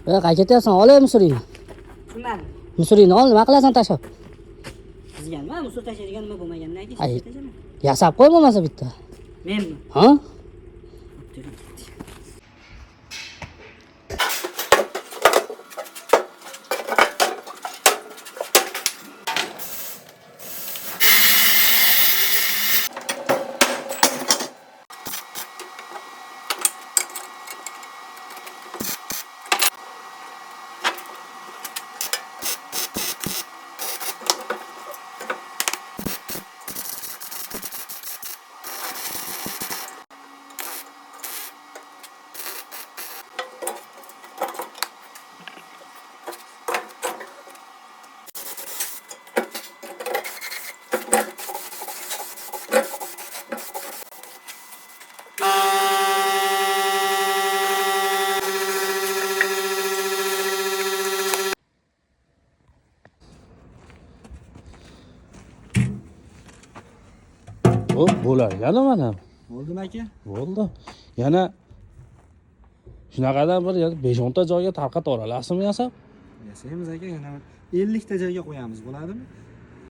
Qayerga ketyapsan? Olay musurini. Tushunmadim. Musurini ol, nima qilasan tashlab? Sizga nima musor tashlaydigan nima bo'lmagandan keyin Ay. tashlaman. Yasab qo'y bo'lmasa bitta. Menmi? Ha? Hop, bo'lar. Yana mana. Bo'ldimi aka? Bo'ldi. Yana shunaqadan bir 5-10 ta joyga tarqatib olasizmi yasab? Yasaymiz aka, yana 50 ta joyga qo'yamiz, bo'ladimi?